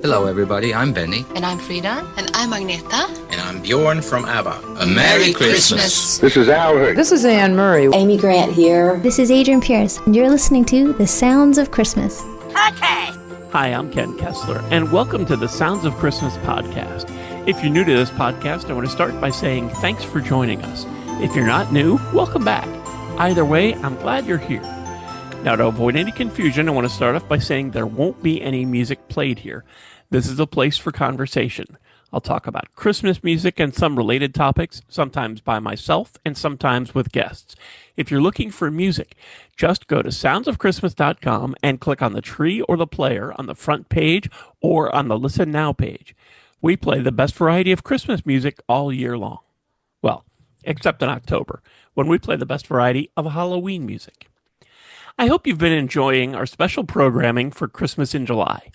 Hello, everybody. I'm Benny. And I'm Frida. And I'm Agneta. And I'm Bjorn from ABBA. A Merry Christmas. This is Albert. This is Anne Murray. Amy Grant here. This is Adrian Pierce, and you're listening to The Sounds of Christmas. Okay. Hi, I'm Ken Kessler, and welcome to the Sounds of Christmas podcast. If you're new to this podcast, I want to start by saying thanks for joining us. If you're not new, welcome back. Either way, I'm glad you're here. Now, to avoid any confusion, I want to start off by saying there won't be any music played here. This is a place for conversation. I'll talk about Christmas music and some related topics, sometimes by myself and sometimes with guests. If you're looking for music, just go to soundsofchristmas.com and click on the tree or the player on the front page or on the Listen Now page. We play the best variety of Christmas music all year long. Well, except in October, when we play the best variety of Halloween music. I hope you've been enjoying our special programming for Christmas in July.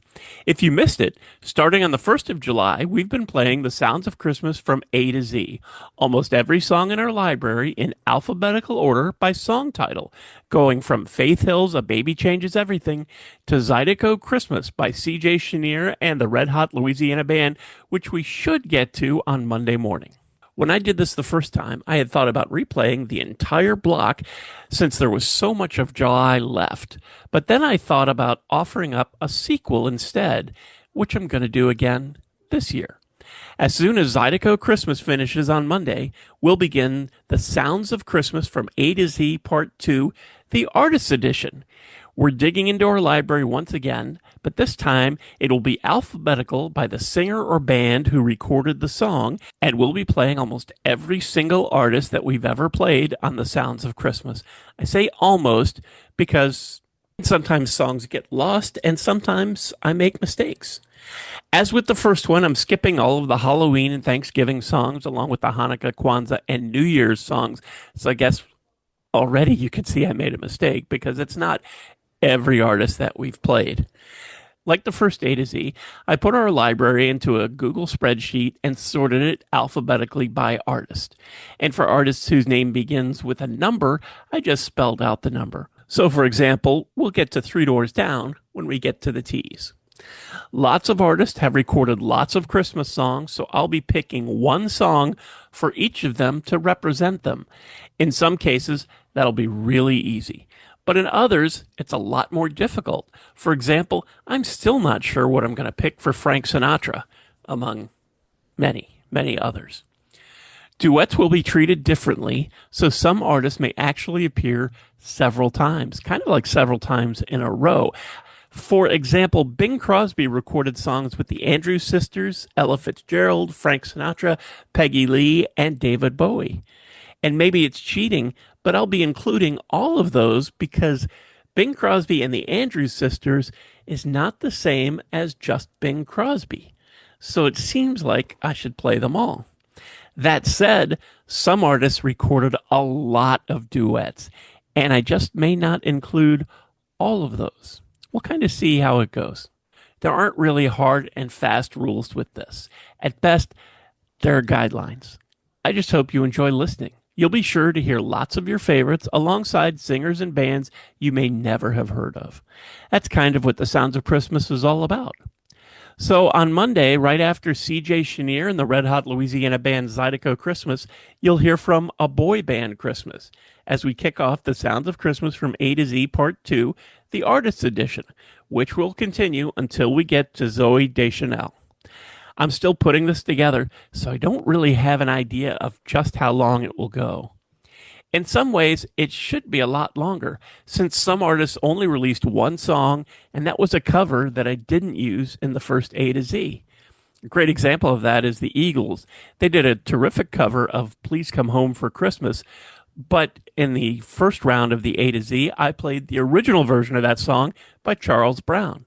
If you missed it, starting on the 1st of July, we've been playing the Sounds of Christmas from A to Z, almost every song in our library in alphabetical order by song title, going from Faith Hill's A Baby Changes Everything to Zydeco Christmas by C.J. Chenier and the Red Hot Louisiana Band, which we should get to on Monday morning. When I did this the first time, I had thought about replaying the entire block since there was so much of July left. But then I thought about offering up a sequel instead, which I'm going to do again this year. As soon as Zydeco Christmas finishes on Monday, we'll begin the Sounds of Christmas from A to Z Part 2, the Artist Edition. We're digging into our library once again, but this time it will be alphabetical by the singer or band who recorded the song, and we'll be playing almost every single artist that we've ever played on the Sounds of Christmas. I say almost because sometimes songs get lost and sometimes I make mistakes. As with the first one, I'm skipping all of the Halloween and Thanksgiving songs along with the Hanukkah, Kwanzaa, and New Year's songs. So I guess already you can see I made a mistake because it's not every artist that we've played. Like the first A to Z, I put our library into a Google spreadsheet and sorted it alphabetically by artist. And for artists whose name begins with a number, I just spelled out the number. So for example, we'll get to Three Doors Down when we get to the T's. Lots of artists have recorded lots of Christmas songs, so I'll be picking one song for each of them to represent them. In some cases, that'll be really easy. But in others, it's a lot more difficult. For example, I'm still not sure what I'm going to pick for Frank Sinatra, among many, many others. Duets will be treated differently, so some artists may actually appear several times, kind of like several times in a row. For example, Bing Crosby recorded songs with the Andrews Sisters, Ella Fitzgerald, Frank Sinatra, Peggy Lee, and David Bowie. And maybe it's cheating, but I'll be including all of those because Bing Crosby and the Andrews Sisters is not the same as just Bing Crosby. So it seems like I should play them all. That said, some artists recorded a lot of duets, and I just may not include all of those. We'll kind of see how it goes. There aren't really hard and fast rules with this. At best, there are guidelines. I just hope you enjoy listening. You'll be sure to hear lots of your favorites alongside singers and bands you may never have heard of. That's kind of what the Sounds of Christmas is all about. So on Monday, right after C.J. Chenier and the Red Hot Louisiana Band Zydeco Christmas, you'll hear from A Boy Band Christmas as we kick off the Sounds of Christmas from A to Z Part 2, the Artist Edition, which will continue until we get to Zooey Deschanel. I'm still putting this together, so I don't really have an idea of just how long it will go. In some ways, it should be a lot longer, since some artists only released one song, and that was a cover that I didn't use in the first A to Z. A great example of that is the Eagles. They did a terrific cover of Please Come Home for Christmas, but in the first round of the A to Z, I played the original version of that song by Charles Brown.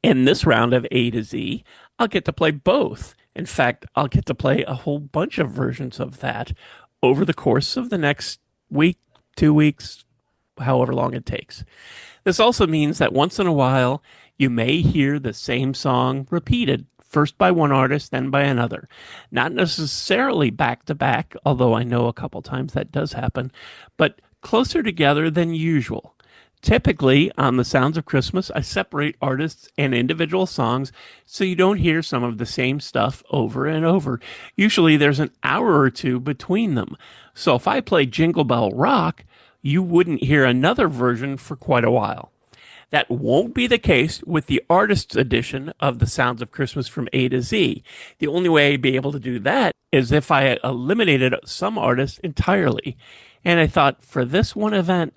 In this round of A to Z, I'll get to play both. In fact, I'll get to play a whole bunch of versions of that over the course of the next week, 2 weeks, however long it takes. This also means that once in a while, you may hear the same song repeated, first by one artist, then by another. Not necessarily back to back, although I know a couple times that does happen, but closer together than usual. Typically, on the Sounds of Christmas, I separate artists and individual songs so you don't hear some of the same stuff over and over. Usually, there's an hour or two between them. So if I play Jingle Bell Rock, you wouldn't hear another version for quite a while. That won't be the case with the artist's edition of the Sounds of Christmas from A to Z. The only way I'd be able to do that is if I eliminated some artists entirely. And I thought for this one event,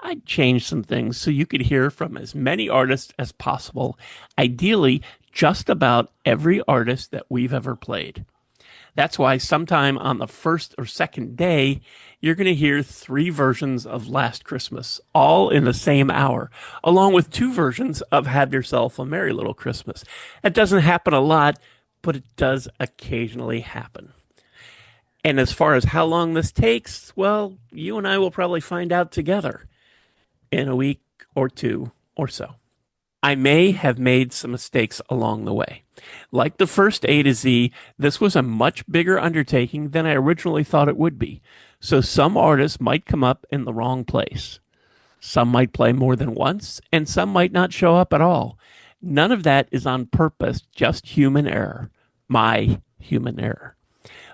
I'd change some things so you could hear from as many artists as possible. Ideally, just about every artist that we've ever played. That's why sometime on the first or second day, you're going to hear 3 versions of Last Christmas, all in the same hour, along with 2 versions of Have Yourself a Merry Little Christmas. It doesn't happen a lot, but it does occasionally happen. And as far as how long this takes, well, you and I will probably find out together in a week or 2 or so. I may have made some mistakes along the way. Like the first A to Z, this was a much bigger undertaking than I originally thought it would be. So some artists might come up in the wrong place. Some might play more than once, and some might not show up at all. None of that is on purpose, just human error. My human error.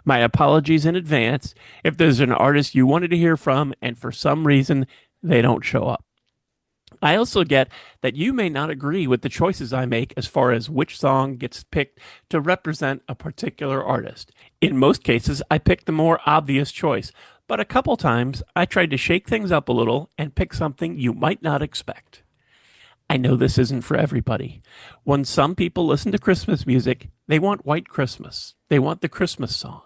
My apologies in advance if there's an artist you wanted to hear from and for some reason they don't show up. I also get that you may not agree with the choices I make as far as which song gets picked to represent a particular artist. In most cases, I pick the more obvious choice, but a couple times I tried to shake things up a little and pick something you might not expect. I know this isn't for everybody. When some people listen to Christmas music, they want White Christmas. They want the Christmas song.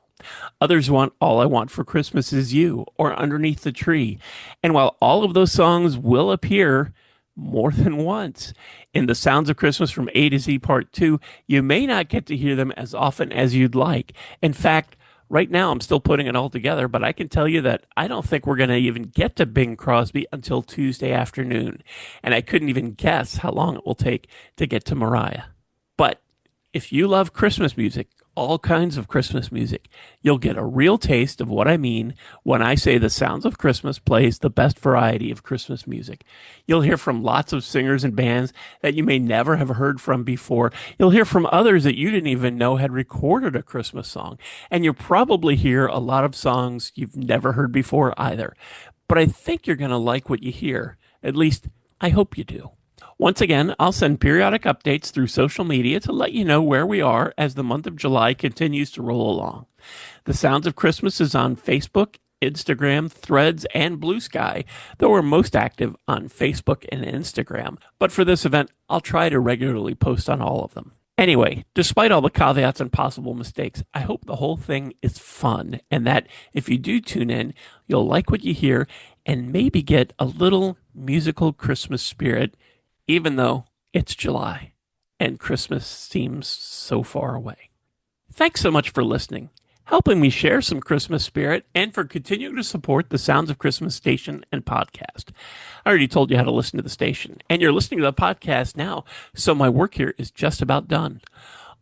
Others want All I Want for Christmas Is You or Underneath the Tree. And while all of those songs will appear more than once in the Sounds of Christmas from A to Z Part 2, you may not get to hear them as often as you'd like. In fact, right now I'm still putting it all together, but I can tell you that I don't think we're going to even get to Bing Crosby until Tuesday afternoon. And I couldn't even guess how long it will take to get to Mariah. But if you love Christmas music, all kinds of Christmas music, you'll get a real taste of what I mean when I say the Sounds of Christmas plays the best variety of Christmas music. You'll hear from lots of singers and bands that you may never have heard from before. You'll hear from others that you didn't even know had recorded a Christmas song. And you'll probably hear a lot of songs you've never heard before either. But I think you're going to like what you hear. At least, I hope you do. Once again, I'll send periodic updates through social media to let you know where we are as the month of July continues to roll along. The Sounds of Christmas is on Facebook, Instagram, Threads, and Blue Sky, though we're most active on Facebook and Instagram. But for this event, I'll try to regularly post on all of them. Anyway, despite all the caveats and possible mistakes, I hope the whole thing is fun and that if you do tune in, you'll like what you hear and maybe get a little musical Christmas spirit, even though it's July and Christmas seems so far away. Thanks so much for listening, helping me share some Christmas spirit, and for continuing to support the Sounds of Christmas station and podcast. I already told you how to listen to the station, and you're listening to the podcast now, so my work here is just about done.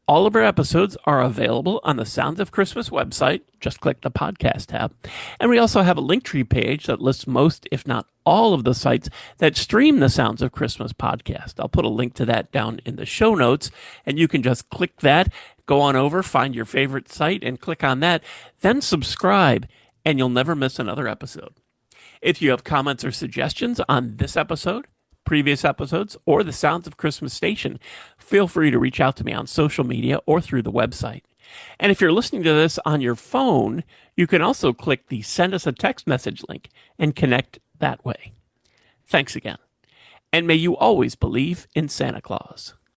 All of our episodes are available on the Sounds of Christmas website. Just click the podcast tab. And we also have a Linktree page that lists most, if not all, of the sites that stream the Sounds of Christmas podcast. I'll put a link to that down in the show notes, and you can just click that, go on over, find your favorite site, and click on that. Then subscribe, and you'll never miss another episode. If you have comments or suggestions on this episode, previous episodes, or the Sounds of Christmas station, feel free to reach out to me on social media or through the website. And if you're listening to this on your phone, you can also click the Send Us a Text Message link and connect that way. Thanks again. And may you always believe in Santa Claus.